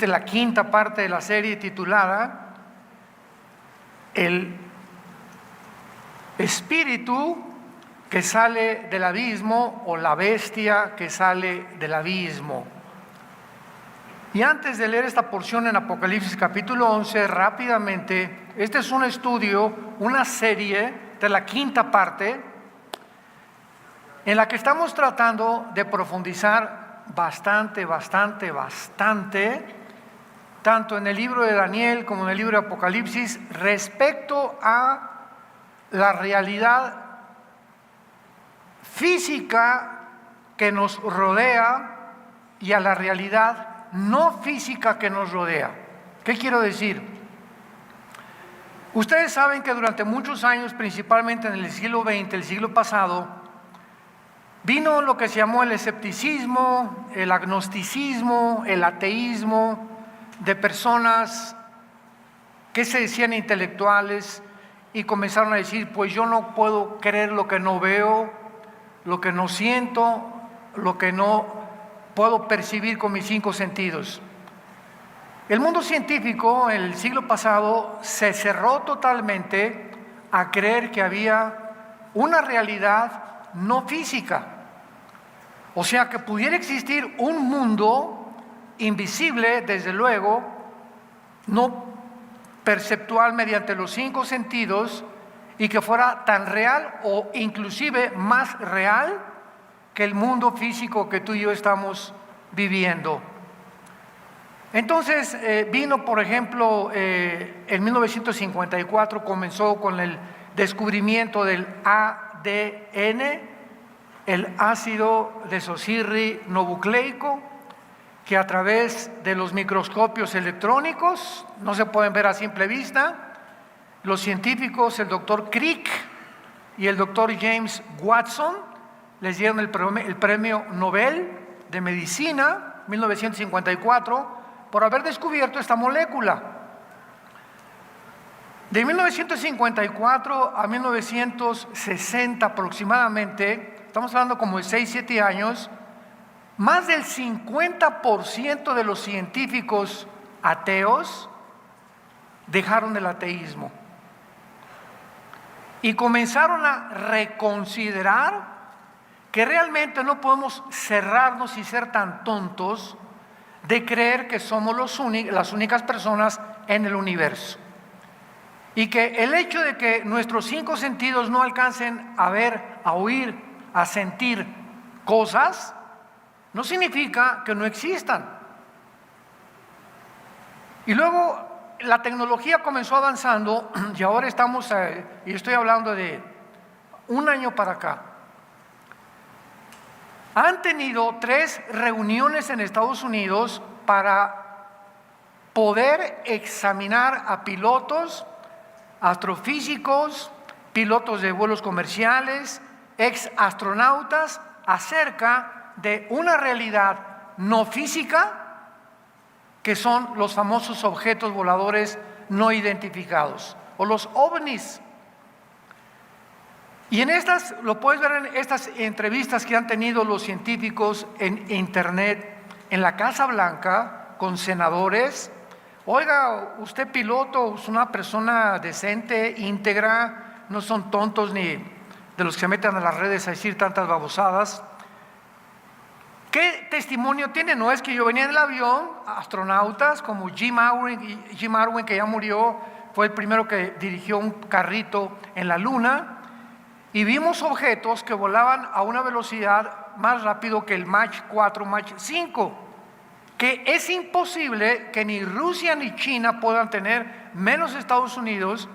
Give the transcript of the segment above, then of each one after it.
Esta es la quinta parte de la serie titulada El espíritu que sale del abismo o la bestia que sale del abismo. Y antes de leer esta porción en Apocalipsis capítulo 11, rápidamente, este es un estudio, una serie de la quinta parte, en la que estamos tratando de profundizar bastante, tanto en el libro de Daniel como en el libro de Apocalipsis, respecto a la realidad física que nos rodea y a la realidad no física que nos rodea. ¿Qué quiero decir? Ustedes saben que durante muchos años, principalmente en el siglo XX, el siglo pasado, vino lo que se llamó el escepticismo, el agnosticismo, el ateísmo de personas que se decían intelectuales y comenzaron a decir, pues yo no puedo creer lo que no veo, lo que no siento, lo que no puedo percibir con mis 5 sentidos. El mundo científico en el siglo pasado se cerró totalmente a creer que había una realidad no física. O sea, que pudiera existir un mundo invisible, desde luego, no perceptual mediante los 5 sentidos, y que fuera tan real o inclusive más real que el mundo físico que tú y yo estamos viviendo. Entonces vino, por ejemplo, en 1954 comenzó con el descubrimiento del ADN, el ácido desoxirribonucleico, que a través de los microscopios electrónicos, no se pueden ver a simple vista, los científicos, el doctor Crick y el doctor James Watson, les dieron el premio Nobel de Medicina, 1954, por haber descubierto esta molécula. De 1954 a 1960 aproximadamente, estamos hablando como de 6-7 años, más del 50% de los científicos ateos dejaron el ateísmo y comenzaron a reconsiderar que realmente no podemos cerrarnos y ser tan tontos de creer que somos las únicas personas en el universo. Y que el hecho de que nuestros 5 sentidos no alcancen a ver, a oír, a sentir cosas, no significa que no existan. Y luego la tecnología comenzó avanzando y ahora estamos, y estoy hablando de un año para acá, han tenido 3 reuniones en Estados Unidos para poder examinar a pilotos, astrofísicos, pilotos de vuelos comerciales, ex astronautas, acerca de una realidad no física que son los famosos objetos voladores no identificados o los ovnis. Y en estas, lo puedes ver en estas entrevistas que han tenido los científicos en internet, en la Casa Blanca, con senadores. Oiga, usted piloto, es una persona decente, íntegra, no son tontos ni de los que se meten a las redes a decir tantas babosadas. ¿Qué testimonio tiene? No es que yo venía en el avión, astronautas como Jim Irwin, que ya murió, fue el primero que dirigió un carrito en la luna, y vimos objetos que volaban a una velocidad más rápido que el Mach 4, Mach 5, que es imposible que ni Rusia ni China puedan tener, menos Estados Unidos,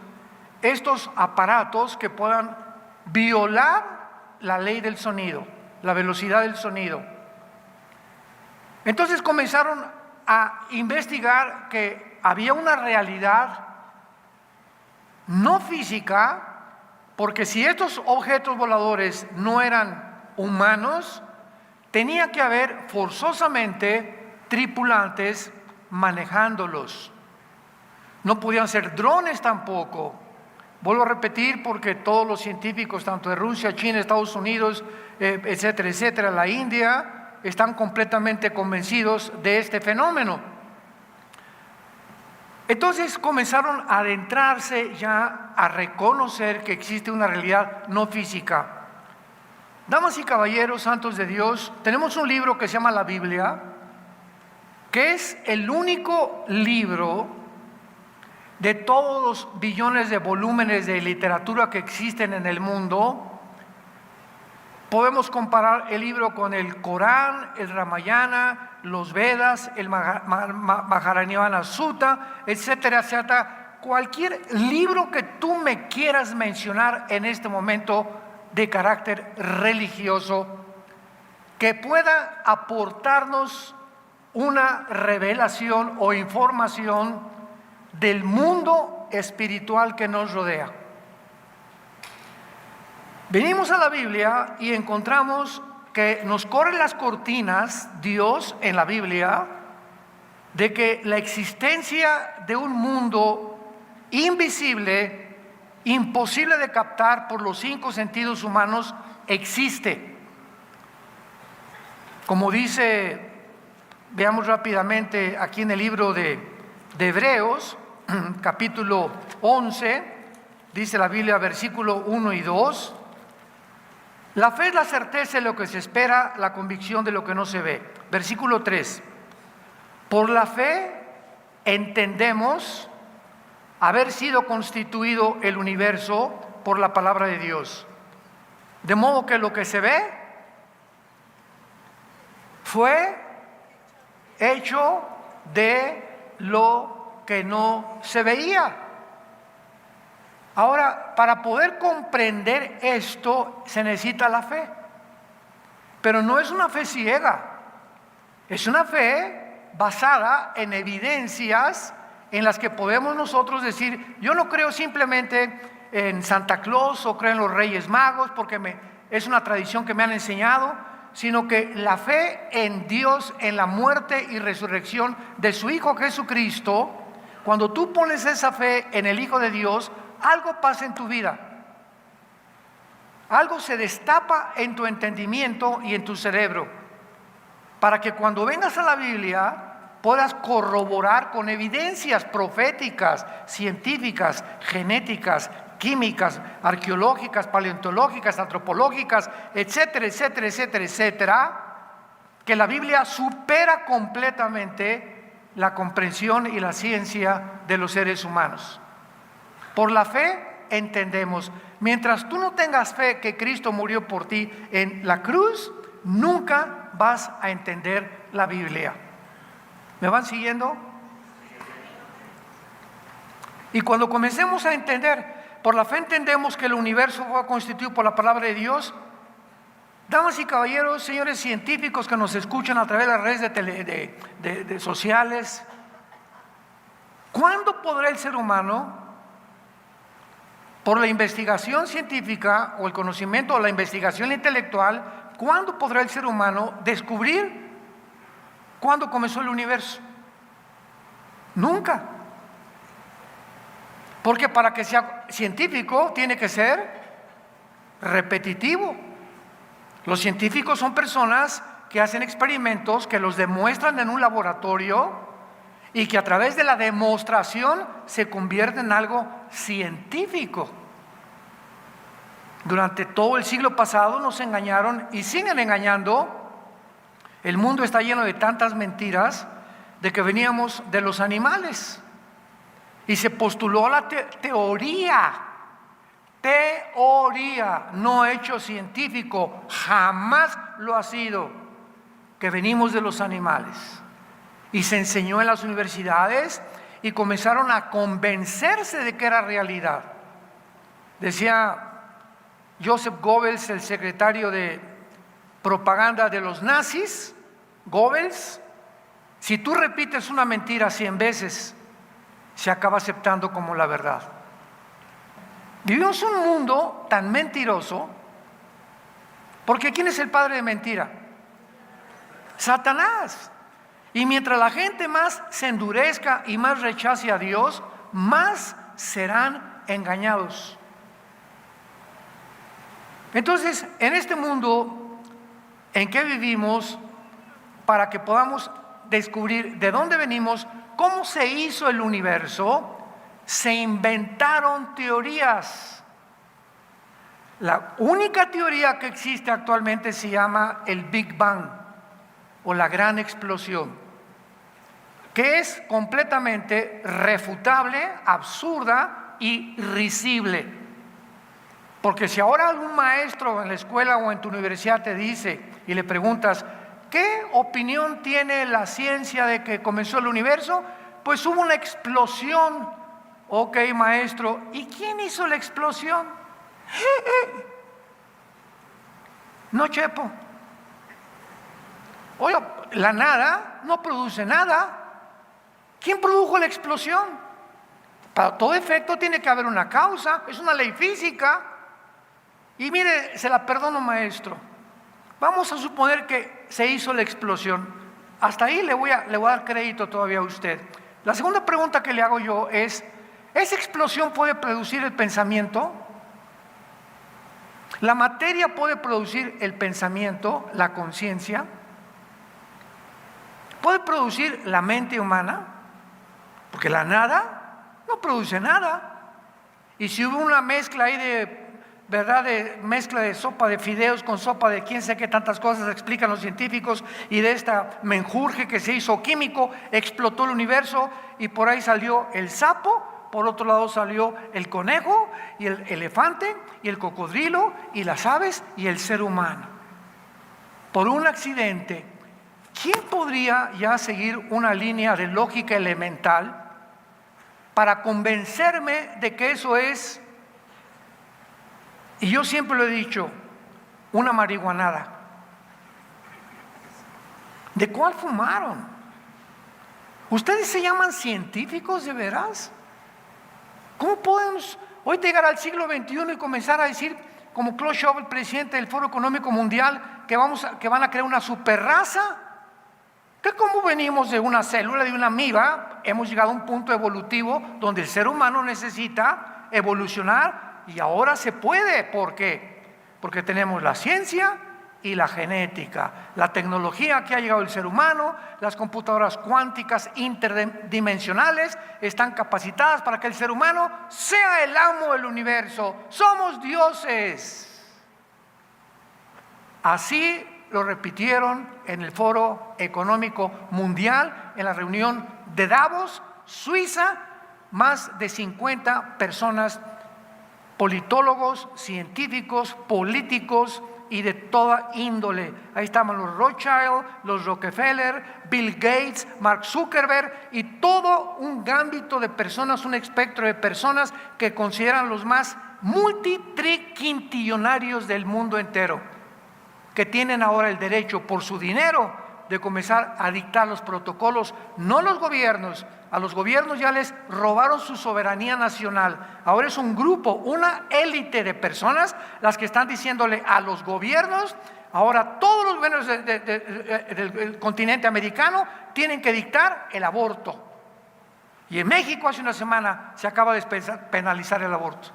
estos aparatos que puedan violar la ley del sonido, la velocidad del sonido. Entonces comenzaron a investigar que había una realidad no física, porque si estos objetos voladores no eran humanos, tenía que haber forzosamente tripulantes manejándolos. No podían ser drones tampoco. Vuelvo a repetir, porque todos los científicos, tanto de Rusia, China, Estados Unidos, etcétera, etcétera, la India, están completamente convencidos de este fenómeno. Entonces comenzaron a adentrarse ya a reconocer que existe una realidad no física. Damas y caballeros, santos de Dios, tenemos un libro que se llama la Biblia, que es el único libro de todos los billones de volúmenes de literatura que existen en el mundo. Podemos comparar el libro con el Corán, el Ramayana, los Vedas, el Mahabharata Sutta, etcétera, etcétera. Cualquier libro que tú me quieras mencionar en este momento de carácter religioso que pueda aportarnos una revelación o información del mundo espiritual que nos rodea. Venimos a la Biblia y encontramos que nos corren las cortinas, Dios en la Biblia, de que la existencia de un mundo invisible, imposible de captar por los 5 sentidos humanos, existe. Como dice, veamos rápidamente aquí en el libro de Hebreos, capítulo 11, dice la Biblia, versículo 1 y 2. La fe es la certeza de lo que se espera, la convicción de lo que no se ve. Versículo 3. Por la fe entendemos haber sido constituido el universo por la palabra de Dios. De modo que lo que se ve fue hecho de lo que no se veía. Ahora, para poder comprender esto se necesita la fe, pero no es una fe ciega, es una fe basada en evidencias en las que podemos nosotros decir, yo no creo simplemente en Santa Claus o creo en los Reyes Magos porque es una tradición que me han enseñado, sino que la fe en Dios, en la muerte y resurrección de su Hijo Jesucristo, cuando tú pones esa fe en el Hijo de Dios, algo pasa en tu vida, algo se destapa en tu entendimiento y en tu cerebro, para que cuando vengas a la Biblia puedas corroborar con evidencias proféticas, científicas, genéticas, químicas, arqueológicas, paleontológicas, antropológicas, etcétera, etcétera, etcétera, etcétera, que la Biblia supera completamente la comprensión y la ciencia de los seres humanos. Por la fe entendemos. Mientras tú no tengas fe que Cristo murió por ti en la cruz, nunca vas a entender la Biblia. ¿Me van siguiendo? Y cuando comencemos a entender, por la fe entendemos que el universo fue constituido por la palabra de Dios. Damas y caballeros, señores científicos que nos escuchan a través de las redes de sociales, ¿cuándo podrá el ser humano, por la investigación científica o el conocimiento o la investigación intelectual, cuándo podrá el ser humano descubrir cuándo comenzó el universo? Nunca. Porque para que sea científico tiene que ser repetitivo. Los científicos son personas que hacen experimentos, que los demuestran en un laboratorio y que a través de la demostración se convierte en algo científico. Durante todo el siglo pasado nos engañaron y siguen engañando. El mundo está lleno de tantas mentiras de que veníamos de los animales y se postuló la teoría, no hecho científico, jamás lo ha sido, que venimos de los animales. Y se enseñó en las universidades y comenzaron a convencerse de que era realidad. Decía Joseph Goebbels, el secretario de propaganda de los nazis, Goebbels, si tú repites una mentira 100 veces, se acaba aceptando como la verdad. Vivimos un mundo tan mentiroso, porque ¿quién es el padre de mentira? Satanás. Y mientras la gente más se endurezca y más rechace a Dios, más serán engañados. Entonces, en este mundo en que vivimos, para que podamos descubrir de dónde venimos, cómo se hizo el universo, se inventaron teorías. La única teoría que existe actualmente se llama el Big Bang o la gran explosión, que es completamente refutable, absurda y risible. Porque si ahora algún maestro en la escuela o en tu universidad te dice y le preguntas, ¿qué opinión tiene la ciencia de que comenzó el universo? Pues hubo una explosión. Ok, maestro, ¿y quién hizo la explosión? No, Chepo. Oye, la nada no produce nada. ¿Quién produjo la explosión? Para todo efecto tiene que haber una causa, es una ley física. Y mire, se la perdono, maestro. Vamos a suponer que se hizo la explosión. Hasta ahí le voy a dar crédito todavía a usted. La segunda pregunta que le hago yo es, ¿esa explosión puede producir el pensamiento? ¿La materia puede producir el pensamiento, la conciencia? ¿Puede producir la mente humana? Porque la nada no produce nada. Y si hubo una mezcla ahí de mezcla de sopa de fideos con sopa de quién sé qué tantas cosas explican los científicos, y de esta menjurje que se hizo químico, explotó el universo y por ahí salió el sapo, por otro lado salió el conejo y el elefante y el cocodrilo y las aves y el ser humano. Por un accidente, ¿quién podría ya seguir una línea de lógica elemental para convencerme de que eso es, y yo siempre lo he dicho, una marihuanada? ¿De cuál fumaron? ¿Ustedes se llaman científicos de veras? ¿Cómo podemos hoy llegar al siglo XXI y comenzar a decir, como Klaus Schwab, el presidente del Foro Económico Mundial, que van a crear una superraza? Que como venimos de una célula, de una amiba, hemos llegado a un punto evolutivo donde el ser humano necesita evolucionar, y ahora se puede. ¿Por qué? Porque tenemos la ciencia y la genética, la tecnología que ha llegado el ser humano, las computadoras cuánticas interdimensionales están capacitadas para que el ser humano sea el amo del universo. Somos dioses. Así lo repitieron en el Foro Económico Mundial, en la reunión de Davos, Suiza, más de 50 personas, politólogos, científicos, políticos y de toda índole. Ahí estaban los Rothschild, los Rockefeller, Bill Gates, Mark Zuckerberg y todo un gambito de personas, un espectro de personas que consideran los más multitriquintillonarios del mundo entero, que tienen ahora el derecho por su dinero de comenzar a dictar los protocolos, no los gobiernos. A los gobiernos ya les robaron su soberanía nacional. Ahora es un grupo, una élite de personas las que están diciéndole a los gobiernos, ahora todos los gobiernos del continente americano tienen que dictar el aborto. Y en México hace una semana se acaba de penalizar el aborto.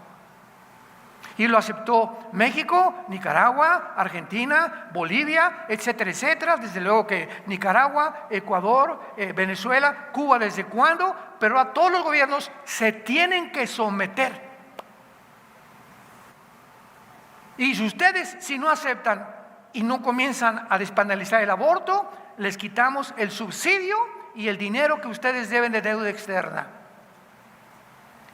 Y lo aceptó México, Nicaragua, Argentina, Bolivia, etcétera, etcétera. Desde luego que Nicaragua, Ecuador, Venezuela, Cuba, ¿desde cuándo? Pero a todos los gobiernos se tienen que someter. Y si ustedes, si no aceptan y no comienzan a despenalizar el aborto, les quitamos el subsidio y el dinero que ustedes deben de deuda externa.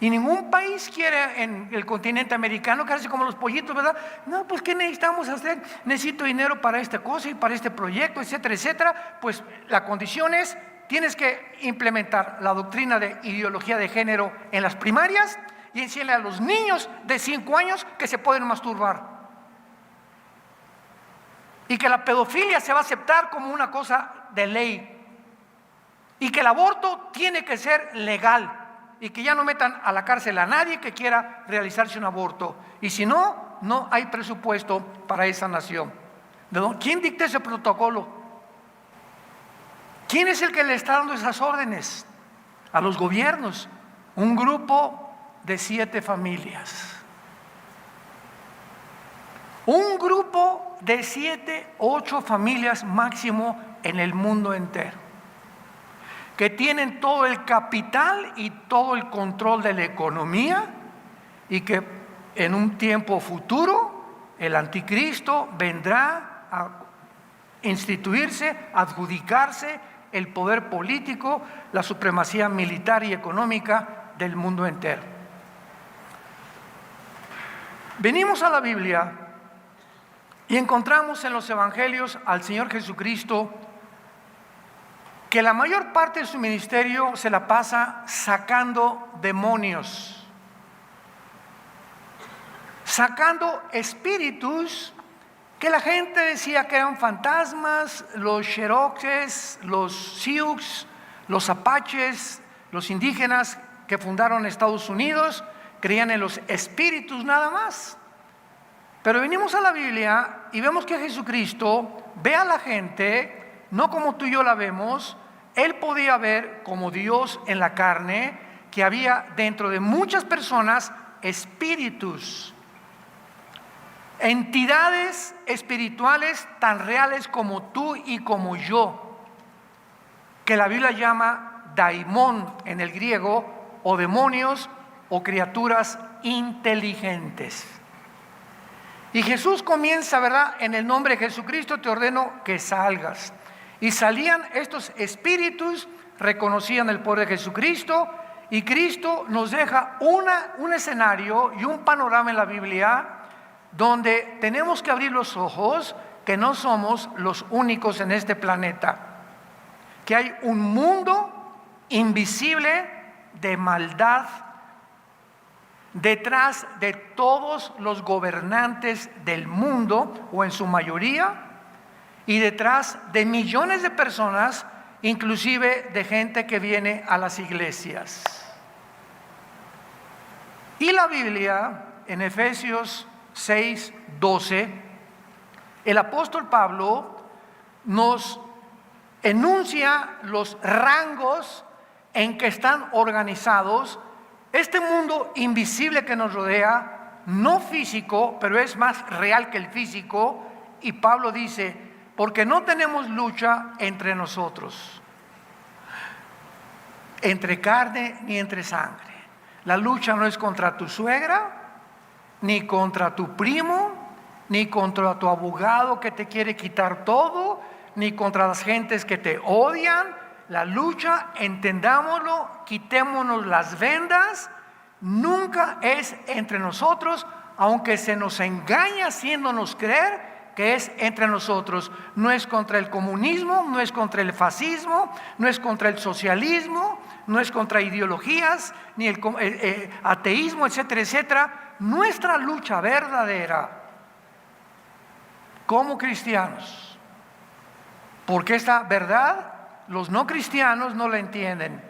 Y ningún país quiere en el continente americano quedarse como los pollitos, ¿verdad? No, pues ¿qué necesitamos hacer? Necesito dinero para esta cosa y para este proyecto, etcétera, etcétera. Pues la condición es, tienes que implementar la doctrina de ideología de género en las primarias y enseñarle a los niños de 5 años que se pueden masturbar. Y que la pedofilia se va a aceptar como una cosa de ley. Y que el aborto tiene que ser legal. Y que ya no metan a la cárcel a nadie que quiera realizarse un aborto. Y si no, no hay presupuesto para esa nación. ¿Quién dicta ese protocolo? ¿Quién es el que le está dando esas órdenes? A los gobiernos. Un grupo de 7 familias. Un grupo de 7, 8 familias máximo en el mundo entero, que tienen todo el capital y todo el control de la economía, y que en un tiempo futuro el anticristo vendrá a instituirse, adjudicarse el poder político, la supremacía militar y económica del mundo entero. Venimos a la Biblia y encontramos en los evangelios al Señor Jesucristo, que la mayor parte de su ministerio se la pasa sacando demonios, sacando espíritus que la gente decía que eran fantasmas, los Cherokees, los Sioux, los Apaches, los indígenas que fundaron Estados Unidos, creían en los espíritus nada más. Pero venimos a la Biblia y vemos que Jesucristo ve a la gente no como tú y yo la vemos. Él podía ver como Dios en la carne que había dentro de muchas personas espíritus, entidades espirituales tan reales como tú y como yo, que la Biblia llama daimón en el griego, o demonios o criaturas inteligentes. Y Jesús comienza, ¿verdad? En el nombre de Jesucristo te ordeno que salgas. Y salían estos espíritus, reconocían el poder de Jesucristo, y Cristo nos deja un escenario y un panorama en la Biblia donde tenemos que abrir los ojos, que no somos los únicos en este planeta, que hay un mundo invisible de maldad detrás de todos los gobernantes del mundo, o en su mayoría, y detrás de millones de personas, inclusive de gente que viene a las iglesias. Y la Biblia, en Efesios 6:12, el apóstol Pablo nos enuncia los rangos en que están organizados este mundo invisible que nos rodea, no físico, pero es más real que el físico. Y Pablo dice: porque no tenemos lucha entre nosotros, entre carne ni entre sangre. La lucha no es contra tu suegra, ni contra tu primo, ni contra tu abogado que te quiere quitar todo, ni contra las gentes que te odian. La lucha, entendámoslo, quitémonos las vendas, nunca es entre nosotros, aunque se nos engaña haciéndonos creer que es entre nosotros. No es contra el comunismo, no es contra el fascismo, no es contra el socialismo, no es contra ideologías, ni el ateísmo, etcétera, etcétera. Nuestra lucha verdadera como cristianos, porque esta verdad los no cristianos no la entienden,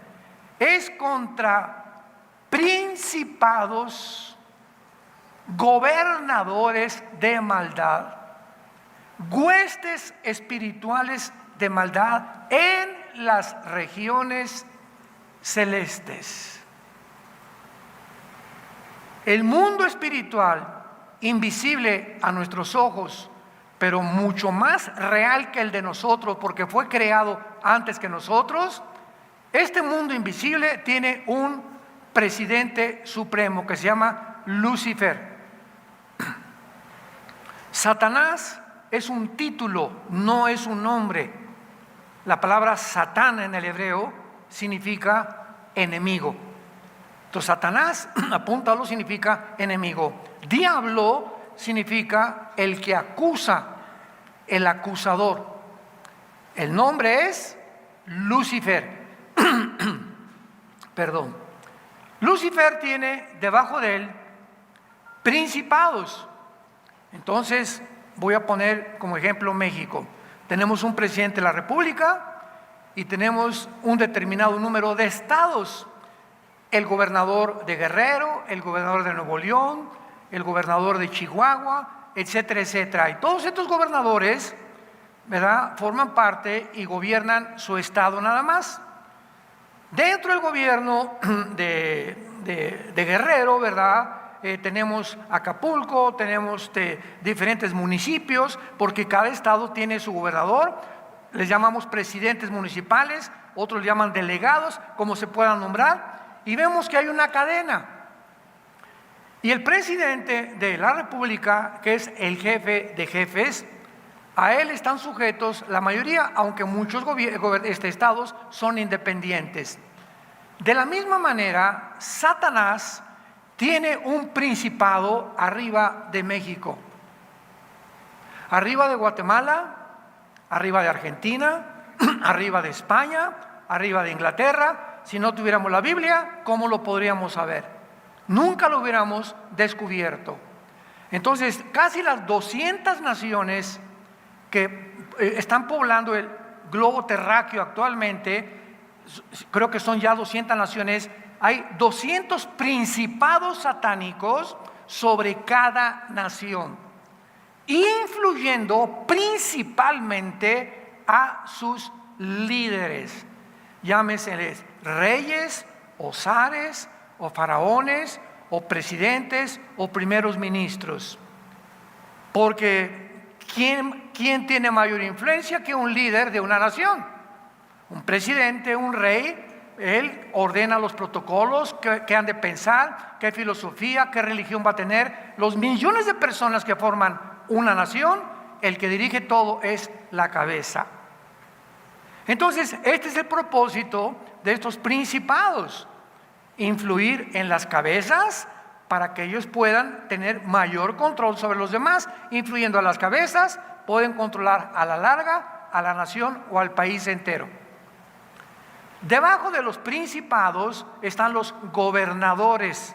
es contra principados, gobernadores de maldad, huestes espirituales de maldad en las regiones celestes. El mundo espiritual, invisible a nuestros ojos, pero mucho más real que el de nosotros, porque fue creado antes que nosotros, este mundo invisible tiene un presidente supremo que se llama Lucifer. Satanás es un título, no es un nombre. La palabra Satán en el hebreo significa enemigo. Entonces Satanás, apúntalo, significa enemigo. Diablo significa el que acusa, el acusador. El nombre es Lucifer. Perdón. Lucifer tiene debajo de él principados. Entonces, voy a poner como ejemplo México. Tenemos un presidente de la República y tenemos un determinado número de estados. El gobernador de Guerrero, el gobernador de Nuevo León, el gobernador de Chihuahua, etcétera, etcétera. Y todos estos gobernadores, ¿verdad?, forman parte y gobiernan su estado nada más. Dentro del gobierno de Guerrero, ¿verdad?, tenemos Acapulco, tenemos diferentes municipios, porque cada estado tiene su gobernador. Les llamamos presidentes municipales. otros llaman delegados, como se puedan nombrar, y vemos que hay una cadena. Y el presidente de la República, que es el jefe de jefes, a él están sujetos la mayoría, aunque muchos estados son independientes. De la misma manera, Satanás tiene un principado arriba de México, arriba de Guatemala, arriba de Argentina, arriba de España, arriba de Inglaterra. Si no tuviéramos la Biblia, ¿cómo lo podríamos saber? Nunca lo hubiéramos descubierto. Entonces, casi las 200 naciones que están poblando el globo terráqueo actualmente, creo que son ya 200 naciones, hay 200 principados satánicos sobre cada nación, influyendo principalmente a sus líderes, llámeseles reyes o zares o faraones o presidentes o primeros ministros, porque ¿quién tiene mayor influencia que un líder de una nación? Un presidente, un rey, él ordena los protocolos, qué han de pensar, qué filosofía, qué religión va a tener. Los millones de personas que forman una nación, el que dirige todo es la cabeza. Entonces, este es el propósito de estos principados: influir en las cabezas para que ellos puedan tener mayor control sobre los demás. Influyendo a las cabezas, pueden controlar a la larga a la nación o al país entero. Debajo de los principados están los gobernadores.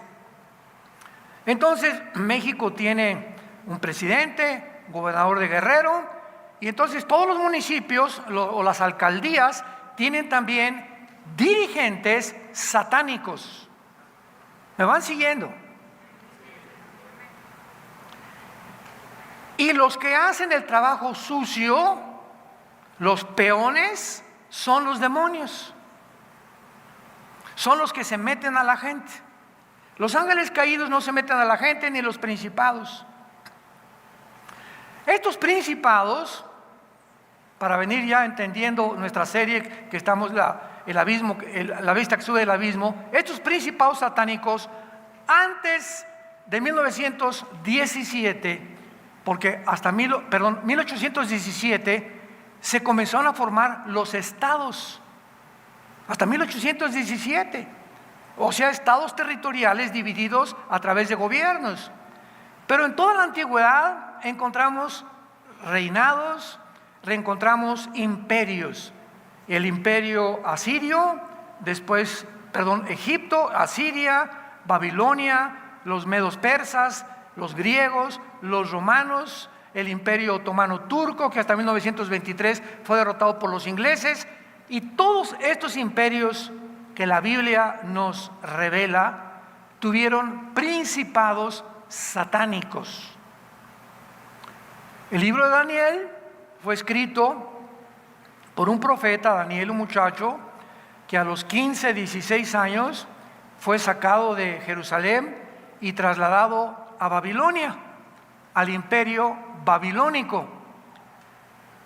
Entonces, México tiene un presidente, gobernador de Guerrero, y entonces todos los municipios o las alcaldías tienen también dirigentes satánicos. ¿Me van siguiendo? Y los que hacen el trabajo sucio, los peones, son los demonios. Son los que se meten a la gente. Los ángeles caídos no se meten a la gente, ni los principados. Estos principados, para venir ya entendiendo nuestra serie que estamos, el abismo, la vista que sube del abismo, estos principados satánicos, antes de 1917, porque hasta 1817 se comenzaron a formar los estados, hasta 1817, o sea, estados territoriales divididos a través de gobiernos. Pero en toda la antigüedad encontramos reinados, reencontramos imperios. El imperio asirio, después, Egipto, Asiria, Babilonia, los medos persas, los griegos, los romanos, el imperio otomano turco, que hasta 1923 fue derrotado por los ingleses, y todos estos imperios que la Biblia nos revela tuvieron principados satánicos. El libro de Daniel fue escrito por un profeta, Daniel, un muchacho que a los 15, 16 años fue sacado de Jerusalén y trasladado a Babilonia, al imperio babilónico.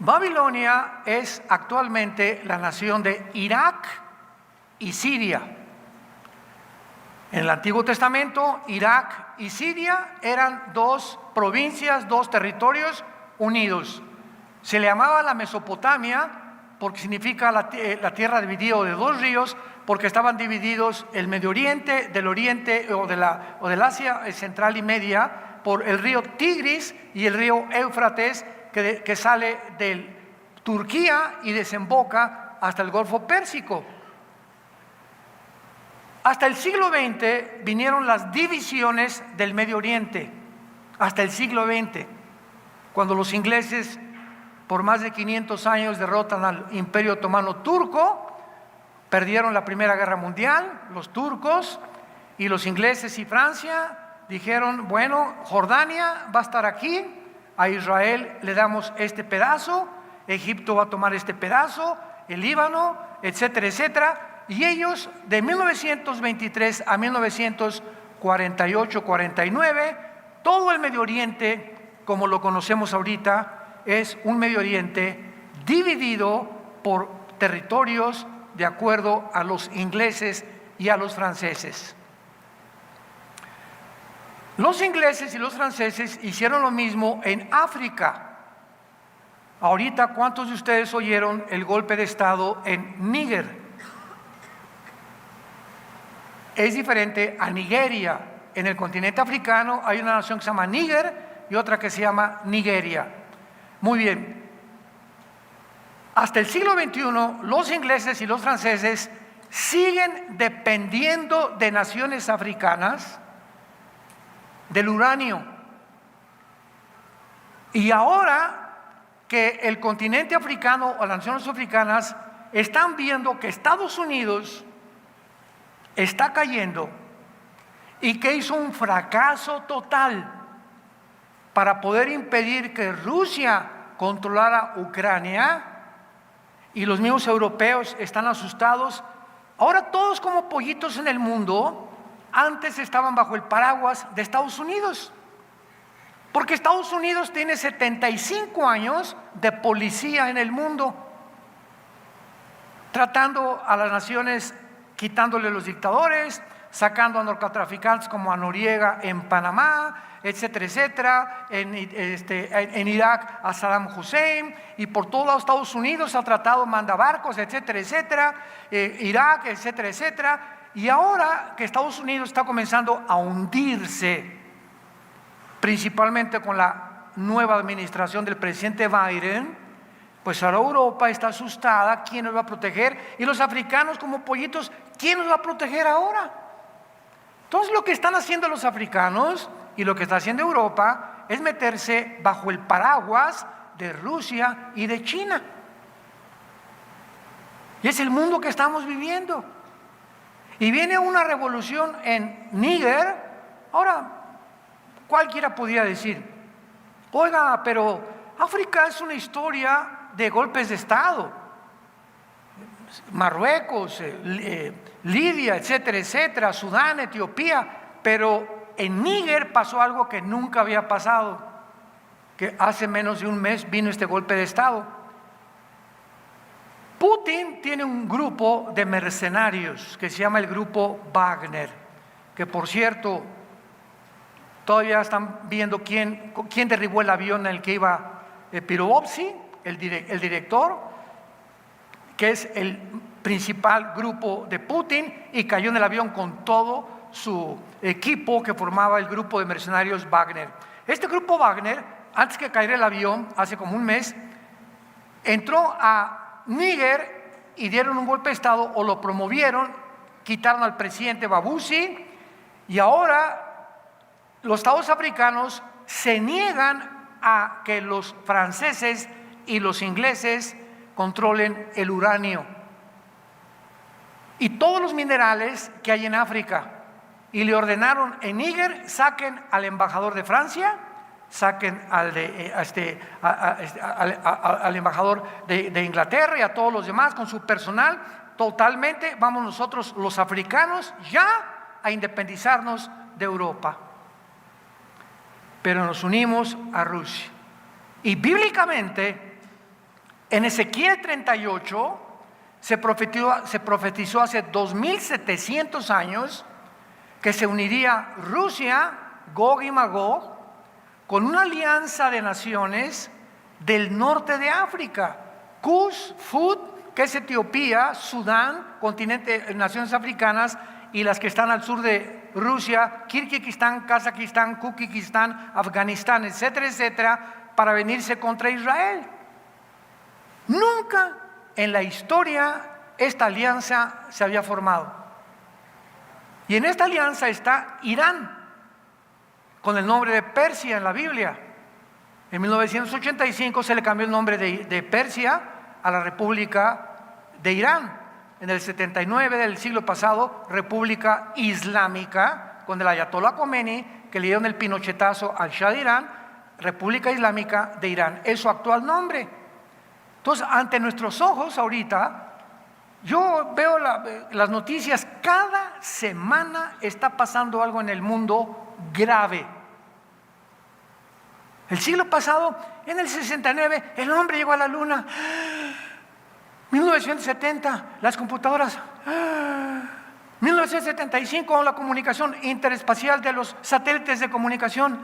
Babilonia es actualmente la nación de Irak y Siria. En el Antiguo Testamento, Irak y Siria eran dos provincias, dos territorios unidos. Se le llamaba la Mesopotamia porque significa la tierra dividida de dos ríos, porque estaban divididos el Medio Oriente del Oriente o del Asia Central y Media por el río Tigris y el río Éufrates, que sale de Turquía y desemboca hasta el Golfo Pérsico. Hasta el siglo XX vinieron las divisiones del Medio Oriente, hasta el siglo XX, cuando los ingleses por más de 500 años derrotan al Imperio Otomano Turco, perdieron la Primera Guerra Mundial, los turcos, y los ingleses y Francia dijeron, bueno, Jordania va a estar aquí, a Israel le damos este pedazo, Egipto va a tomar este pedazo, el Líbano, etcétera, etcétera. Y ellos de 1923 a 1948-49, todo el Medio Oriente, como lo conocemos ahorita, es un Medio Oriente dividido por territorios de acuerdo a los ingleses y a los franceses. Los ingleses y los franceses hicieron lo mismo en África. Ahorita, ¿cuántos de ustedes oyeron el golpe de Estado en Níger? Es diferente a Nigeria. En el continente africano hay una nación que se llama Níger y otra que se llama Nigeria. Muy bien. Hasta el siglo XXI, los ingleses y los franceses siguen dependiendo de naciones africanas del uranio. Y ahora que el continente africano o las naciones africanas están viendo que Estados Unidos está cayendo y que hizo un fracaso total para poder impedir que Rusia controlara Ucrania, y los mismos europeos están asustados. Ahora todos como pollitos en el mundo, antes estaban bajo el paraguas de Estados Unidos, porque Estados Unidos tiene 75 años de policía en el mundo, tratando a las naciones, quitándole los dictadores, sacando a narcotraficantes como a Noriega en Panamá, etcétera, etcétera, en Irak a Saddam Hussein, y por todos Estados Unidos ha tratado mandabarcos, etcétera, etcétera, Irak, etcétera, etcétera. Y ahora que Estados Unidos está comenzando a hundirse, principalmente con la nueva administración del presidente Biden, pues ahora Europa está asustada. ¿Quién nos va a proteger? Y los africanos como pollitos, ¿quién nos va a proteger ahora? Entonces lo que están haciendo los africanos y lo que está haciendo Europa es meterse bajo el paraguas de Rusia y de China. Y es el mundo que estamos viviendo. Y viene una revolución en Níger. Ahora, cualquiera podría decir, oiga, pero África es una historia de golpes de Estado. Marruecos, Libia, etcétera, etcétera, Sudán, Etiopía, pero en Níger pasó algo que nunca había pasado, que hace menos de un mes vino este golpe de Estado. Putin tiene un grupo de mercenarios que se llama el grupo Wagner, que por cierto, todavía están viendo quién derribó el avión en el que iba Pirovovsky, el director, que es el principal grupo de Putin, y cayó en el avión con todo su equipo que formaba el grupo de mercenarios Wagner. Este grupo Wagner, antes que cayera el avión, hace como un mes, entró a Níger y dieron un golpe de Estado, o lo promovieron, quitaron al presidente Babusi, y ahora los estados africanos se niegan a que los franceses y los ingleses controlen el uranio y todos los minerales que hay en África, y le ordenaron en Níger: saquen al embajador de Francia, saquen al embajador de Inglaterra y a todos los demás con su personal. Totalmente, vamos nosotros los africanos ya a independizarnos de Europa. Pero nos unimos a Rusia. Y bíblicamente, en Ezequiel 38, se profetizó hace 2700 años que se uniría Rusia, Gog y Magog, con una alianza de naciones del norte de África: Kush, Fud, que es Etiopía, Sudán, continente, naciones africanas, y las que están al sur de Rusia, Kirguistán, Kazajistán, Kukistán, Afganistán, etcétera, etcétera, para venirse contra Israel. Nunca en la historia esta alianza se había formado. Y en esta alianza está Irán, con el nombre de Persia en la Biblia. En 1985 se le cambió el nombre de Persia a la República de Irán. En el 79 del siglo pasado, República Islámica, con el Ayatollah Khomeini, que le dieron el pinochetazo al Shah de Irán, República Islámica de Irán, es su actual nombre. Entonces, ante nuestros ojos ahorita, yo veo las noticias, cada semana está pasando algo en el mundo grave. El siglo pasado, en el 69, el hombre llegó a la luna. 1970, las computadoras. 1975, la comunicación interespacial de los satélites de comunicación.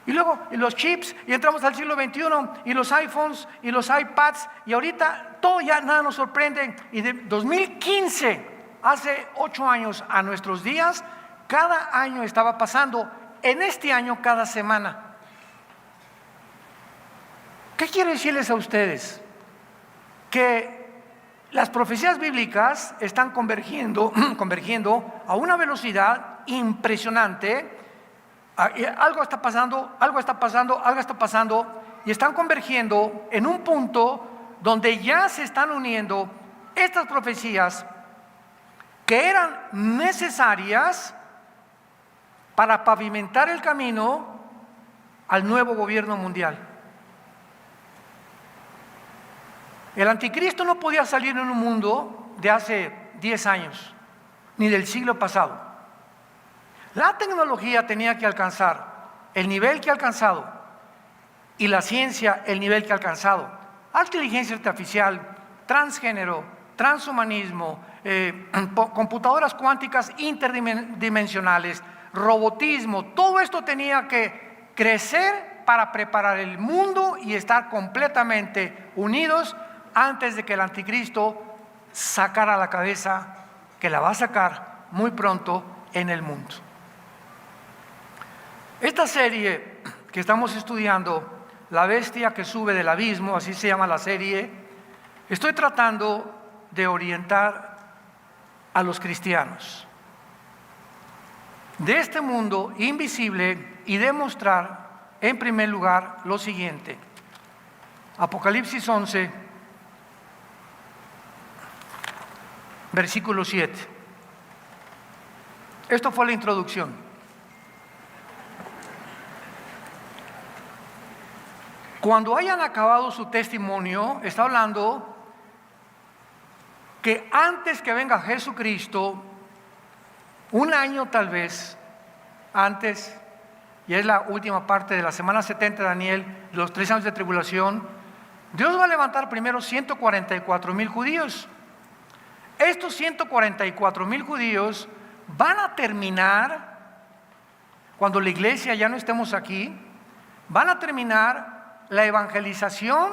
Y luego y los chips, y entramos al siglo XXI, y los iPhones, y los iPads, y ahorita todo ya nada nos sorprende. Y de 2015, hace 8 años a nuestros días, cada año estaba pasando, en este año cada semana. ¿Qué quiero decirles a ustedes? Que las profecías bíblicas están convergiendo a una velocidad impresionante. Algo está pasando, y están convergiendo en un punto donde ya se están uniendo estas profecías que eran necesarias para pavimentar el camino al nuevo gobierno mundial. El anticristo no podía salir en un mundo de hace 10 años, ni del siglo pasado. La tecnología tenía que alcanzar el nivel que ha alcanzado, y la ciencia el nivel que ha alcanzado. Inteligencia artificial, transgénero, transhumanismo, computadoras cuánticas interdimensionales, robotismo, todo esto tenía que crecer para preparar el mundo y estar completamente unidos antes de que el anticristo sacara la cabeza, que la va a sacar muy pronto en el mundo. Esta serie que estamos estudiando, La bestia que sube del abismo, así se llama la serie, estoy tratando de orientar a los cristianos de este mundo invisible y demostrar en primer lugar lo siguiente. Apocalipsis 11, versículo 7. Esto fue la introducción. Cuando hayan acabado su testimonio, está hablando que antes que venga Jesucristo, un año tal vez antes, y es la última parte de la semana 70 de Daniel, los 3 años de tribulación, Dios va a levantar primero 144,000 judíos. Estos 144,000 judíos van a terminar, cuando la iglesia ya no estemos aquí, van a terminar la evangelización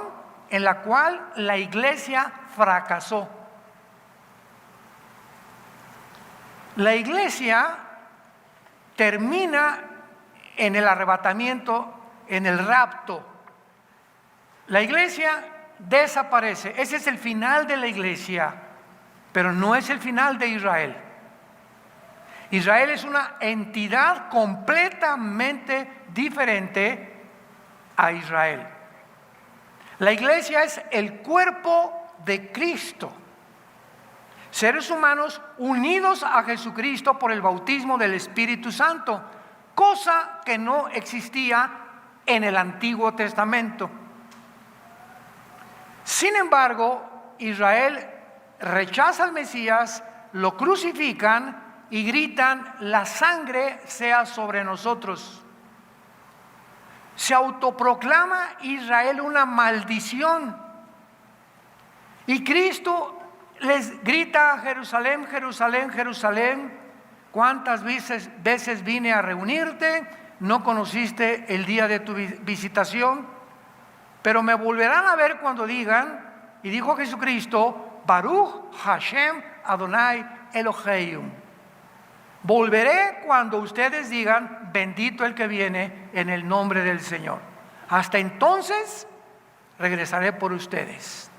en la cual la iglesia fracasó. La iglesia termina en el arrebatamiento, en el rapto. La iglesia desaparece. Ese es el final de la iglesia, pero no es el final de Israel. Israel es una entidad completamente diferente a Israel. La iglesia es el cuerpo de Cristo. Seres humanos unidos a Jesucristo por el bautismo del Espíritu Santo, cosa que no existía en el Antiguo Testamento. Sin embargo, Israel rechaza al Mesías, lo crucifican y gritan: la sangre sea sobre nosotros. Se autoproclama Israel una maldición. Y Cristo les grita: Jerusalén, Jerusalén, Jerusalén, ¿cuántas veces vine a reunirte? No conociste el día de tu visitación, pero me volverán a ver cuando digan, y dijo Jesucristo, Baruch Hashem Adonai Eloheinu. Volveré cuando ustedes digan, bendito el que viene en el nombre del Señor. Hasta entonces regresaré por ustedes.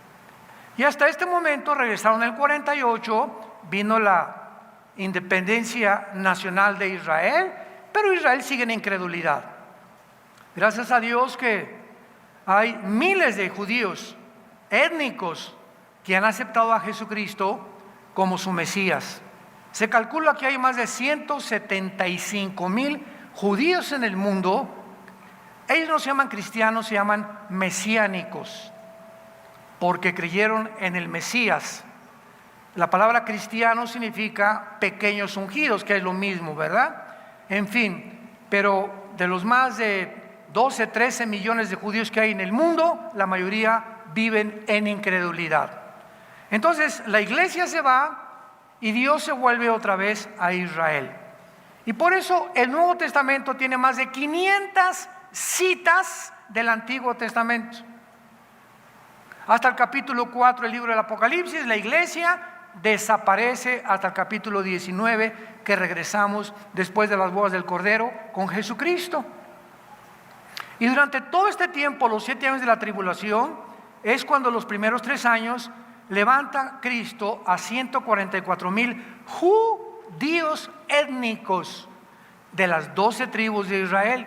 Y hasta este momento regresaron en el 48, vino la independencia nacional de Israel, pero Israel sigue en incredulidad. Gracias a Dios que hay miles de judíos étnicos que han aceptado a Jesucristo como su Mesías. Se calcula que hay más de 175,000 judíos en el mundo. Ellos no se llaman cristianos, se llaman mesiánicos, porque creyeron en el Mesías. La palabra cristiano significa pequeños ungidos, que es lo mismo, ¿verdad? En fin, pero de los más de 12, 13 millones de judíos que hay en el mundo, la mayoría viven en incredulidad. Entonces la iglesia se va y Dios se vuelve otra vez a Israel. Y por eso el Nuevo Testamento tiene más de 500 citas del Antiguo Testamento. Hasta el capítulo 4 del libro del Apocalipsis, la iglesia desaparece hasta el capítulo 19, que regresamos después de las bodas del Cordero con Jesucristo. Y durante todo este tiempo, los 7 años de la tribulación, es cuando los primeros 3 años levanta Cristo a 144,000 judíos étnicos de las 12 tribus de Israel.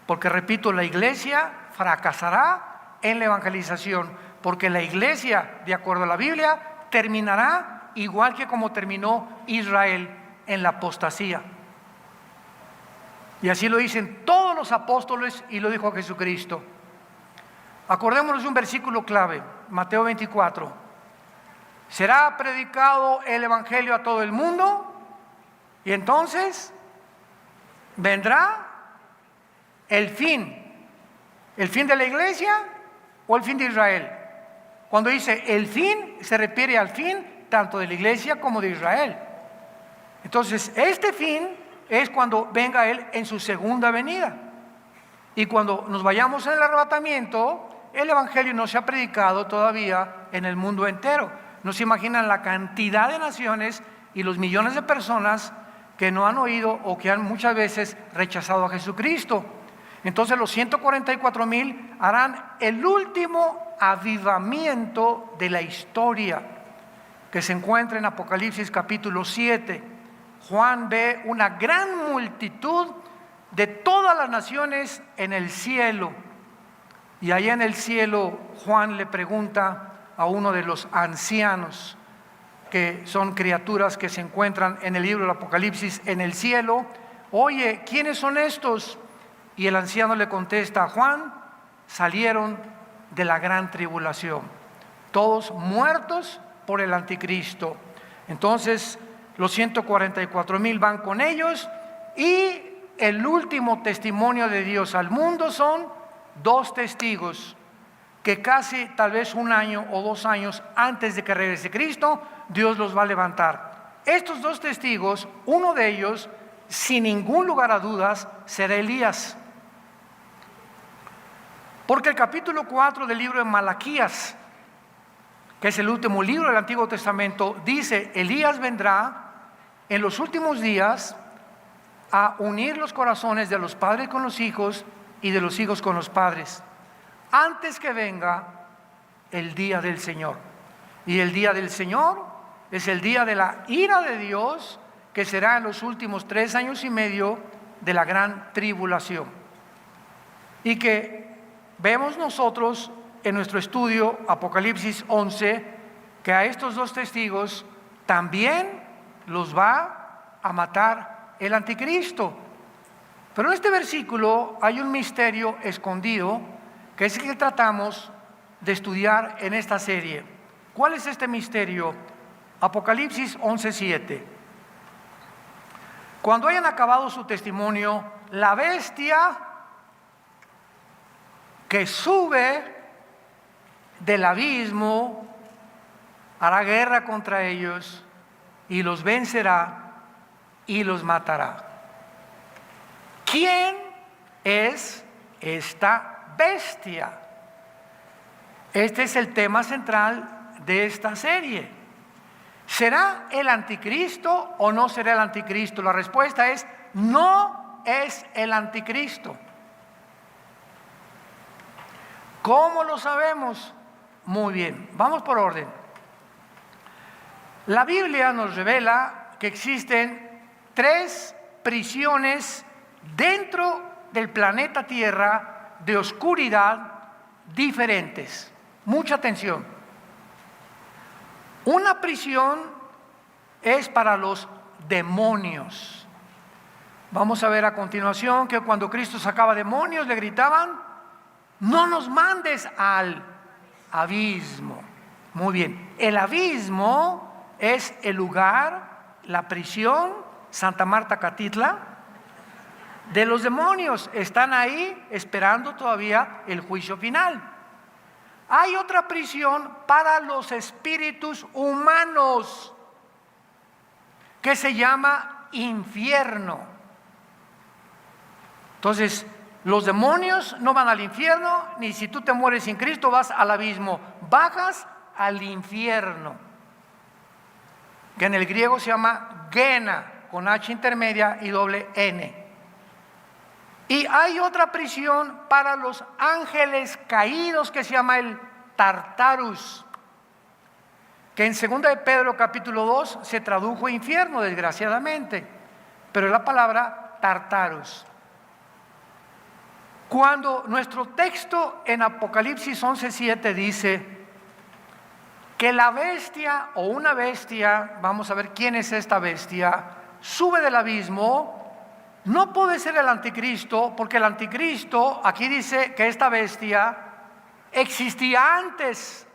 Porque repito, la iglesia fracasará en la evangelización, porque la iglesia, de acuerdo a la Biblia, terminará igual que como terminó Israel, en la apostasía. Y así lo dicen todos los apóstoles y lo dijo Jesucristo. Acordémonos de un versículo clave, Mateo 24. Será predicado el evangelio a todo el mundo y entonces vendrá el fin de la iglesia o el fin de Israel. Cuando dice el fin, se refiere al fin tanto de la iglesia como de Israel. Entonces, este fin es cuando venga Él en su segunda venida. Y cuando nos vayamos en el arrebatamiento, el evangelio no se ha predicado todavía en el mundo entero. No se imaginan la cantidad de naciones y los millones de personas que no han oído o que han muchas veces rechazado a Jesucristo. Entonces los 144,000 harán el último avivamiento de la historia, que se encuentra en Apocalipsis capítulo 7. Juan ve una gran multitud de todas las naciones en el cielo. Y allá en el cielo Juan le pregunta a uno de los ancianos, que son criaturas que se encuentran en el libro del Apocalipsis en el cielo: oye, ¿quiénes son estos? Y el anciano le contesta: Juan, salieron de la gran tribulación, todos muertos por el anticristo. Entonces los 144,000 van con ellos, y el último testimonio de Dios al mundo son 2 testigos que casi tal vez 1 año o 2 años antes de que regrese Cristo, Dios los va a levantar. Estos 2 testigos, uno de ellos, sin ningún lugar a dudas, será Elías. Porque el capítulo 4 del libro de Malaquías, que es el último libro del Antiguo Testamento, dice: Elías vendrá en los últimos días a unir los corazones de los padres con los hijos y de los hijos con los padres, antes que venga el día del Señor. Y el día del Señor es el día de la ira de Dios, que será en los últimos 3 años y medio de la gran tribulación. Y que vemos nosotros en nuestro estudio Apocalipsis 11, que a estos 2 testigos también los va a matar el anticristo. Pero en este versículo hay un misterio escondido, que es el que tratamos de estudiar en esta serie. ¿Cuál es este misterio? Apocalipsis 11:7. Cuando hayan acabado su testimonio, la bestia que sube del abismo hará guerra contra ellos y los vencerá y los matará. ¿Quién es esta bestia? Este es el tema central de esta serie. ¿Será el anticristo o no será el anticristo? La respuesta es: no es el anticristo. ¿Cómo lo sabemos? Muy bien, vamos por orden. La Biblia nos revela que existen 3 prisiones dentro del planeta Tierra de oscuridad diferentes. Mucha atención. Una prisión es para los demonios. Vamos a ver a continuación que cuando Cristo sacaba demonios le gritaban: no nos mandes al abismo. Muy bien, el abismo es el lugar, la prisión, Santa Marta Catitla, de los demonios. Están ahí esperando todavía el juicio final. hay otra prisión para los espíritus humanos que se llama infierno. Entonces, los demonios no van al infierno, ni si tú te mueres sin Cristo vas al abismo, bajas al infierno, que en el griego se llama Gehenna, con H intermedia y doble N. Y hay otra prisión para los ángeles caídos que se llama el Tartarus, que en 2 de Pedro capítulo 2 se tradujo infierno, desgraciadamente, pero es la palabra Tartarus. Cuando nuestro texto en Apocalipsis 11:7 dice que la bestia o una bestia, vamos a ver quién es esta bestia, sube del abismo, no puede ser el anticristo, porque el anticristo, aquí dice que esta bestia existía antes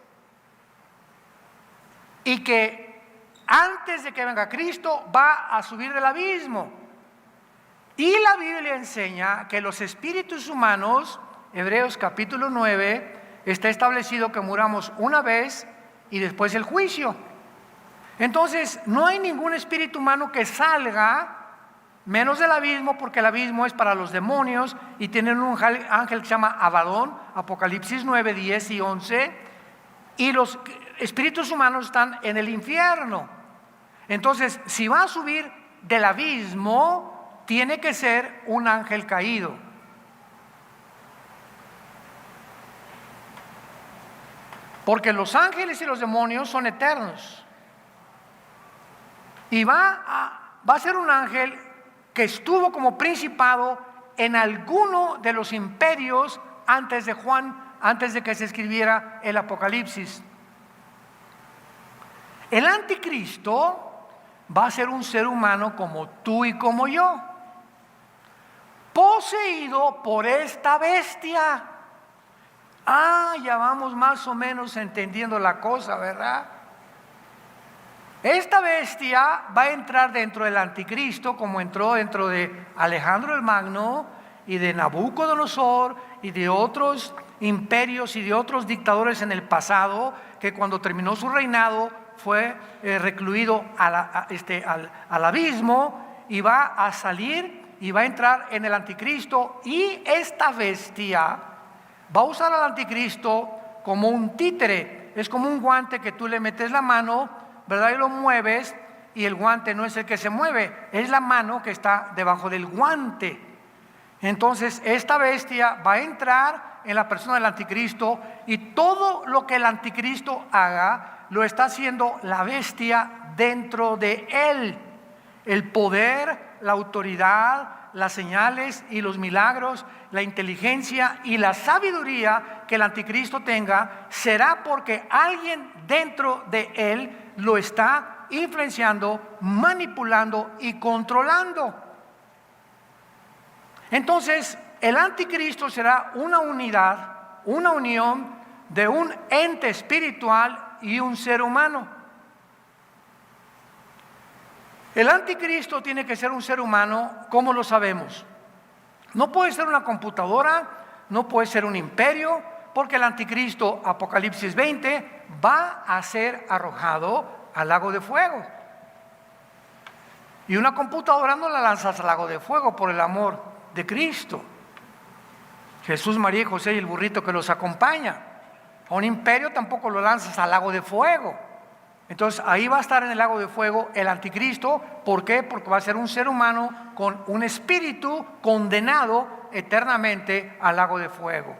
y que antes de que venga Cristo va a subir del abismo. Y la Biblia enseña que los espíritus humanos, Hebreos capítulo 9, está establecido que muramos una vez y después el juicio. Entonces, no hay ningún espíritu humano que salga menos del abismo, porque el abismo es para los demonios y tienen un ángel que se llama Abadón, Apocalipsis 9, 10 y 11, y los espíritus humanos están en el infierno. Entonces, si va a subir del abismo, tiene que ser un ángel caído. Porque los ángeles y los demonios son eternos. Y va a ser un ángel que estuvo como principado en alguno de los imperios antes de Juan, antes de que se escribiera el Apocalipsis. El anticristo va a ser un ser humano como tú y como yo, poseído por esta bestia. Ya vamos más o menos entendiendo la cosa, ¿verdad? Esta bestia va a entrar dentro del anticristo, como entró dentro de Alejandro el Magno y de Nabucodonosor y de otros imperios y de otros dictadores en el pasado, que cuando terminó su reinado fue recluido al abismo, y va a salir y va a entrar en el anticristo. Y esta bestia va a usar al anticristo como un títere. Es como un guante que tú le metes la mano, ¿verdad? Y lo mueves, y el guante no es el que se mueve, es la mano que está debajo del guante. Entonces esta bestia va a entrar en la persona del anticristo, y todo lo que el anticristo haga lo está haciendo la bestia dentro de él. El poder, la autoridad, las señales y los milagros, la inteligencia y la sabiduría que el anticristo tenga, será porque alguien dentro de él lo está influenciando, manipulando y controlando. Entonces, el anticristo será una unidad, una unión de un ente espiritual y un ser humano. El anticristo tiene que ser un ser humano. ¿Cómo lo sabemos? No puede ser una computadora, no puede ser un imperio, porque el anticristo, Apocalipsis 20, va a ser arrojado al lago de fuego. Y una computadora no la lanzas al lago de fuego, por el amor de Cristo. Jesús, María y José y el burrito que los acompaña. A un imperio tampoco lo lanzas al lago de fuego. Entonces ahí va a estar en el lago de fuego el anticristo. ¿Por qué? Porque va a ser un ser humano con un espíritu condenado eternamente al lago de fuego.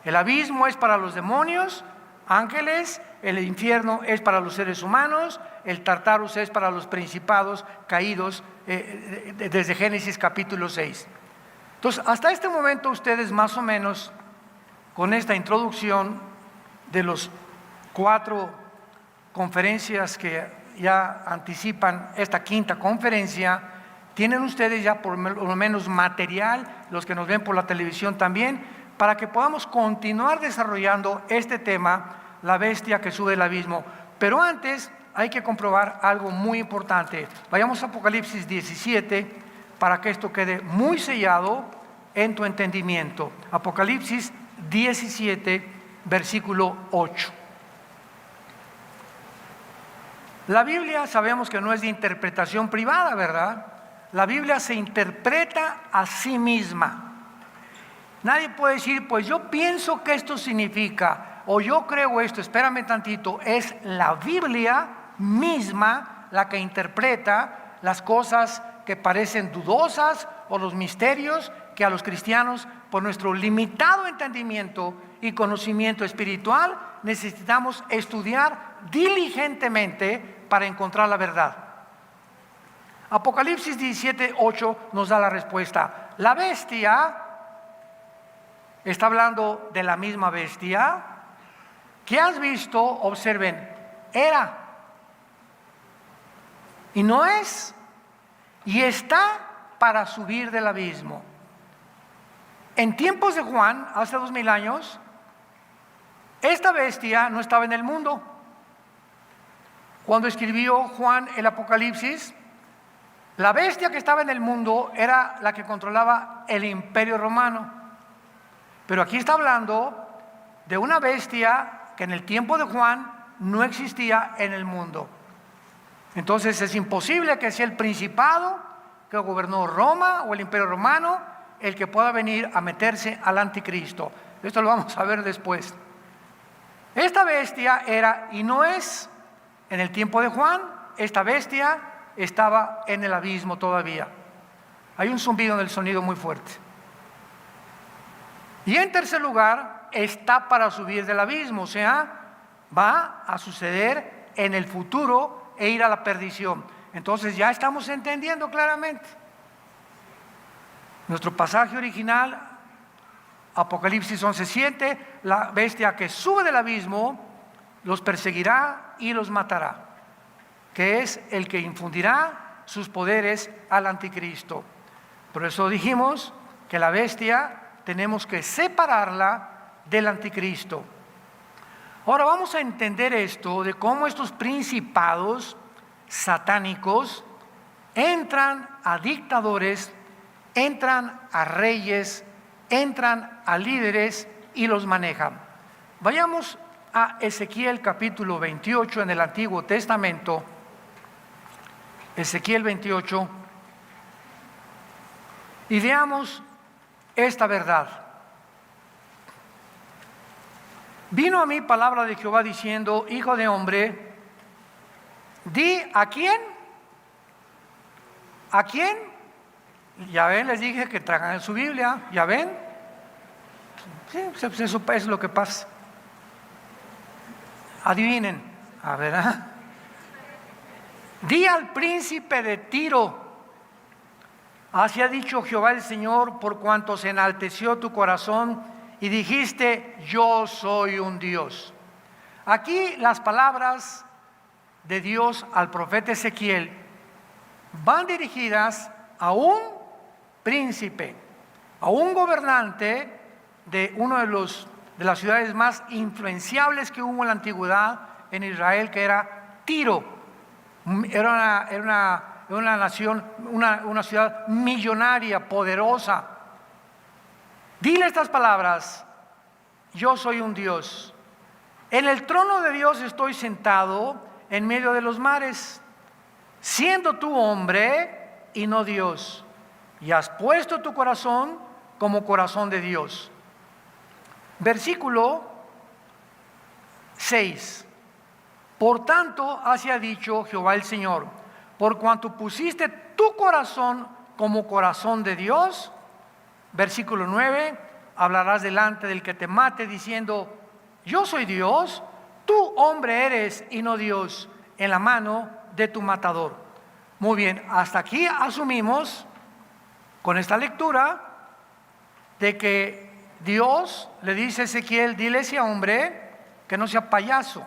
El abismo es para los demonios, ángeles. El infierno es para los seres humanos. El Tartarus es para los principados caídos, desde Génesis capítulo 6. Entonces, hasta este momento ustedes más o menos, con esta introducción de los 4 conferencias que ya anticipan esta quinta conferencia, tienen ustedes ya por lo menos material, los que nos ven por la televisión también, para que podamos continuar desarrollando este tema, la bestia que sube del abismo. Pero antes hay que comprobar algo muy importante. Vayamos a Apocalipsis 17 para que esto quede muy sellado en tu entendimiento. Apocalipsis 17, versículo 8. La Biblia sabemos que no es de interpretación privada, ¿verdad? La Biblia se interpreta a sí misma. Nadie puede decir, pues yo pienso que esto significa, o yo creo esto. Espérame tantito, es la Biblia misma la que interpreta las cosas que parecen dudosas o los misterios que a los cristianos, por nuestro limitado entendimiento y conocimiento espiritual, necesitamos estudiar diligentemente para encontrar la verdad. Apocalipsis 17:8 nos da la respuesta. La bestia, está hablando de la misma bestia que has visto, observen, era y no es, y está para subir del abismo. En tiempos de Juan, hace 2000 años, esta bestia no estaba en el mundo. Cuando escribió Juan el Apocalipsis, la bestia que estaba en el mundo era la que controlaba el Imperio Romano. Pero aquí está hablando de una bestia que en el tiempo de Juan no existía en el mundo. Entonces es imposible que sea el principado que gobernó Roma o el Imperio Romano el que pueda venir a meterse al anticristo. Esto lo vamos a ver después. Esta bestia era y no es, en el tiempo de Juan, esta bestia estaba en el abismo todavía. Hay un zumbido en el sonido muy fuerte. Y en tercer lugar, está para subir del abismo, o sea, va a suceder en el futuro e ir a la perdición. Entonces ya estamos entendiendo claramente. Nuestro pasaje original, Apocalipsis 11:7, la bestia que sube del abismo los perseguirá y los matará, que es el que infundirá sus poderes al anticristo. Por eso dijimos que la bestia tenemos que separarla del anticristo. Ahora vamos a entender esto de cómo estos principados satánicos entran a dictadores, entran a reyes, entran a líderes y los manejan. Vayamos a Ezequiel capítulo 28 en el Antiguo Testamento. Ezequiel 28. Y veamos esta verdad. Vino a mí palabra de Jehová diciendo: hijo de hombre, di ¿a quién? ¿A quién? Ya ven, les dije que traigan su Biblia, ya ven. Sí, eso es lo que pasa. Adivinen, a ver, di al príncipe de Tiro: así ha dicho Jehová el Señor, por cuanto se enalteció tu corazón y dijiste, yo soy un Dios. Aquí las palabras de Dios al profeta Ezequiel van dirigidas a un príncipe, a un gobernante de una de las ciudades más influenciables que hubo en la antigüedad en Israel, que era Tiro. Era una nación, una ciudad millonaria, poderosa. Dile estas palabras: yo soy un Dios. En el trono de Dios estoy sentado en medio de los mares, siendo tú hombre y no Dios, y has puesto tu corazón como corazón de Dios. Versículo 6. Por tanto, así ha dicho Jehová el Señor: por cuanto pusiste tu corazón como corazón de Dios. Versículo 9. Hablarás delante del que te mate diciendo: yo soy Dios, tú hombre eres y no Dios, en la mano de tu matador. Muy bien, hasta aquí asumimos con esta lectura de que Dios le dice a Ezequiel: dile a ese hombre que no sea payaso.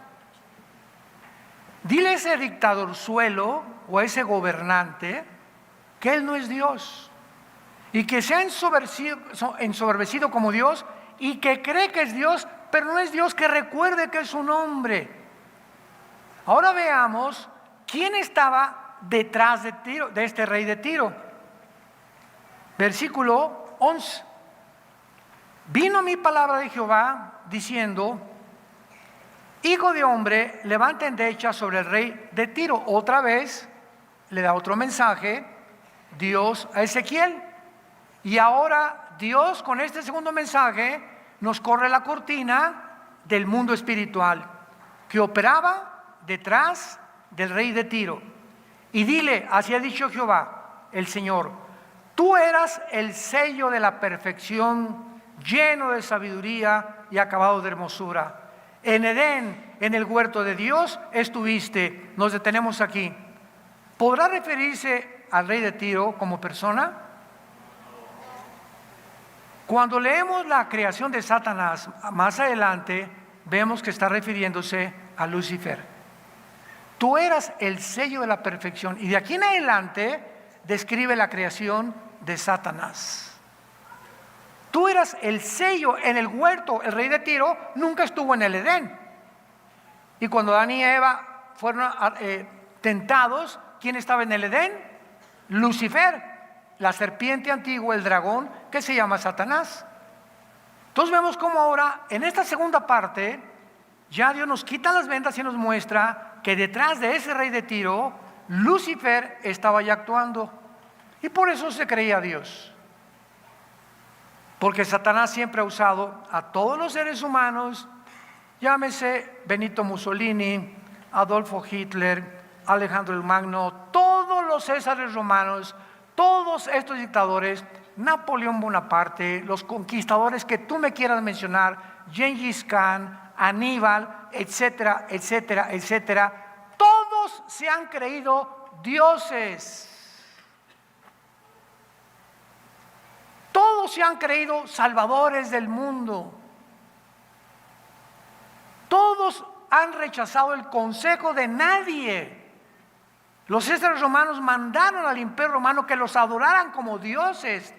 Dile a ese dictadorzuelo o a ese gobernante que él no es Dios y que se ha ensoberbecido como Dios y que cree que es Dios, pero no es Dios, que recuerde que es un hombre. Ahora veamos quién estaba detrás de Tiro, de este rey de Tiro. Versículo 11. vino mi palabra de Jehová diciendo: hijo de hombre, levanta endecha sobre el rey de Tiro. Otra vez le da otro mensaje Dios a Ezequiel. Y ahora Dios, con este segundo mensaje, nos corre la cortina del mundo espiritual que operaba detrás del rey de Tiro. Y dile, así ha dicho Jehová, el Señor: tú eras el sello de la perfección, lleno de sabiduría y acabado de hermosura. En Edén, en el huerto de Dios, estuviste. Nos detenemos aquí. ¿Podrá referirse al rey de Tiro como persona? Cuando leemos la creación de Satanás más adelante, vemos que está refiriéndose a Lucifer. Tú eras el sello de la perfección. Y de aquí en adelante describe la creación de Satanás. Tú eras el sello en el huerto. El rey de Tiro nunca estuvo en el Edén. Y cuando Adán y Eva fueron tentados, ¿quién estaba en el Edén? Lucifer, la serpiente antigua, el dragón, que se llama Satanás. Entonces vemos cómo ahora, en esta segunda parte, ya Dios nos quita las vendas y nos muestra que detrás de ese rey de Tiro, Lucifer estaba ya actuando. Y por eso se creía Dios. Porque Satanás siempre ha usado a todos los seres humanos, llámese Benito Mussolini, Adolfo Hitler, Alejandro el Magno, todos los Césares romanos, todos estos dictadores, Napoleón Bonaparte, los conquistadores que tú me quieras mencionar, Gengis Khan, Aníbal, etcétera, etcétera, etcétera, todos se han creído dioses. Todos se han creído salvadores del mundo. Todos han rechazado el consejo de nadie. Los césares romanos mandaron al imperio romano que los adoraran como dioses.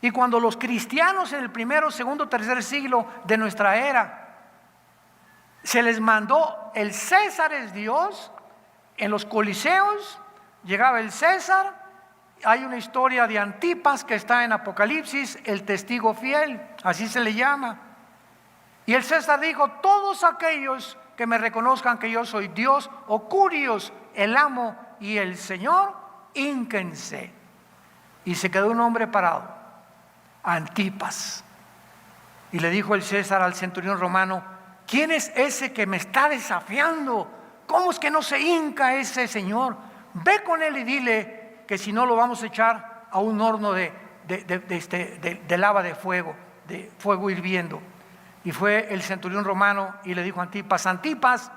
Y cuando los cristianos en el primero, segundo, tercer siglo de nuestra era se les mandó el César es Dios, en los coliseos llegaba el César. Hay una historia de Antipas que está en Apocalipsis, el testigo fiel, así se le llama. Y el César dijo: todos aquellos que me reconozcan que yo soy Dios, o Curios, el amo y el Señor, hínquense. Y se quedó un hombre parado, Antipas. Y le dijo el César al centurión romano: ¿quién es ese que me está desafiando? ¿Cómo es que no se hinca ese señor? Ve con él y dile que si no lo vamos a echar a un horno de lava de fuego hirviendo. Y fue el centurión romano y le dijo a Antipas: Antipas,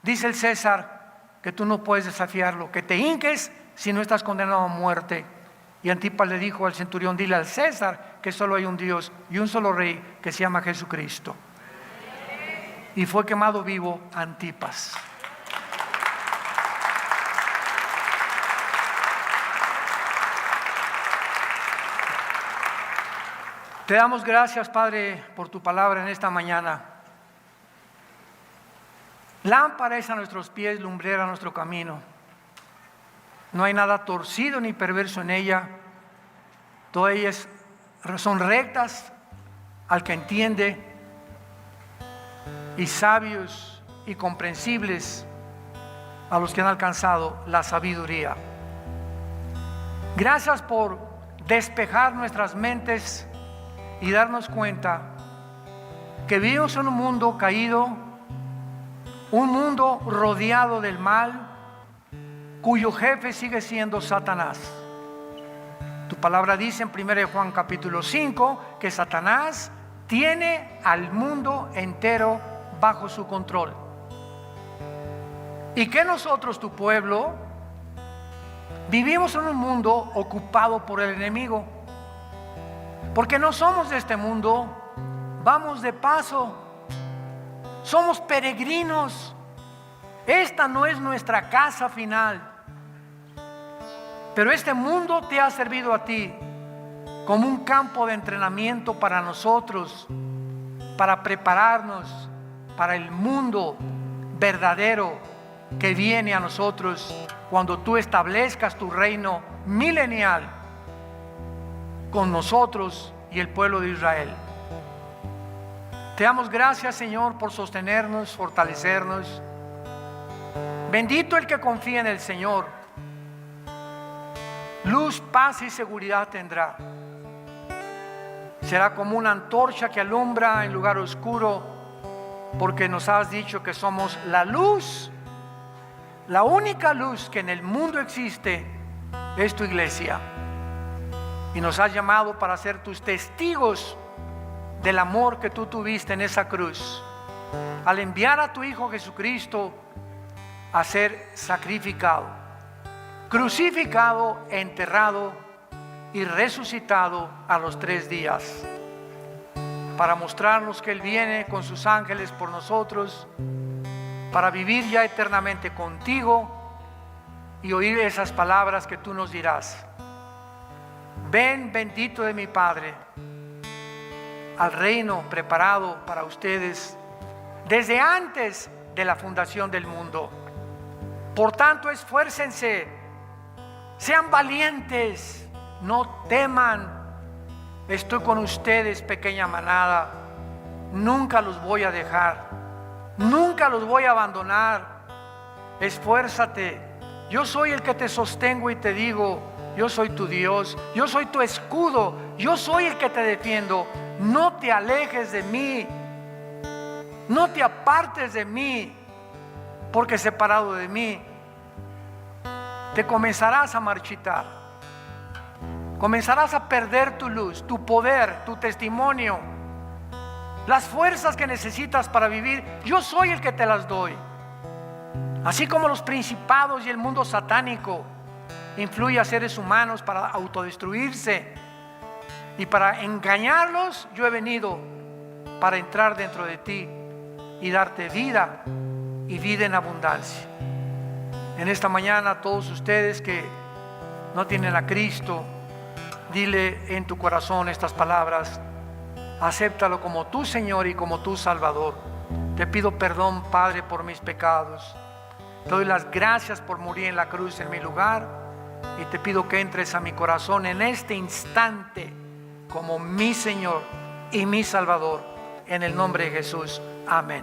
dice el César que tú no puedes desafiarlo, que te hinques si no estás condenado a muerte. Y Antipas le dijo al centurión: dile al César que solo hay un Dios y un solo rey que se llama Jesucristo. Y fue quemado vivo Antipas. Te damos gracias, Padre, por tu palabra en esta mañana. Lámpara es a nuestros pies, lumbrera a nuestro camino. No hay nada torcido ni perverso en ella. Todas ellas son rectas al que entiende, y sabios y comprensibles a los que han alcanzado la sabiduría. Gracias por despejar nuestras mentes y darnos cuenta que vivimos en un mundo caído, un mundo rodeado del mal, cuyo jefe sigue siendo Satanás. Tu palabra dice en 1 Juan capítulo 5 que Satanás tiene al mundo entero bajo su control. Y que nosotros, tu pueblo, vivimos en un mundo ocupado por el enemigo. Porque no somos de este mundo, vamos de paso, somos peregrinos. Esta no es nuestra casa final. Pero este mundo te ha servido a ti como un campo de entrenamiento para nosotros, para prepararnos para el mundo verdadero que viene a nosotros cuando tú establezcas tu reino milenial con nosotros y el pueblo de Israel. Te damos gracias, Señor, por sostenernos, fortalecernos. Bendito el que confía en el Señor. Luz, paz y seguridad tendrá. Será como una antorcha que alumbra en lugar oscuro, porque nos has dicho que somos la luz. La única luz que en el mundo existe es tu iglesia. Y nos has llamado para ser tus testigos del amor que tú tuviste en esa cruz, al enviar a tu Hijo Jesucristo a ser sacrificado, crucificado, enterrado y resucitado a los 3 días, para mostrarnos que Él viene con sus ángeles por nosotros, para vivir ya eternamente contigo y oír esas palabras que tú nos dirás. Ven, bendito de mi Padre, al reino preparado para ustedes desde antes de la fundación del mundo. Por tanto, esfuércense, sean valientes, no teman. Estoy con ustedes, pequeña manada. Nunca los voy a dejar, nunca los voy a abandonar. Esfuérzate. Yo soy el que te sostengo y te digo, yo soy tu Dios, yo soy tu escudo, yo soy el que te defiendo. No te alejes de mí, no te apartes de mí, porque separado de mí te comenzarás a marchitar, comenzarás a perder tu luz, tu poder, tu testimonio, las fuerzas que necesitas para vivir. Yo soy el que te las doy. Así como los principados y el mundo satánico influye a seres humanos para autodestruirse y para engañarlos, yo he venido para entrar dentro de ti y darte vida y vida en abundancia. En esta mañana, a todos ustedes que no tienen a Cristo, dile en tu corazón estas palabras. Acéptalo como tu Señor y como tu Salvador. Te pido perdón, Padre, por mis pecados. Te doy las gracias por morir en la cruz en mi lugar, y te pido que entres a mi corazón en este instante como mi Señor y mi Salvador, en el nombre de Jesús. Amén.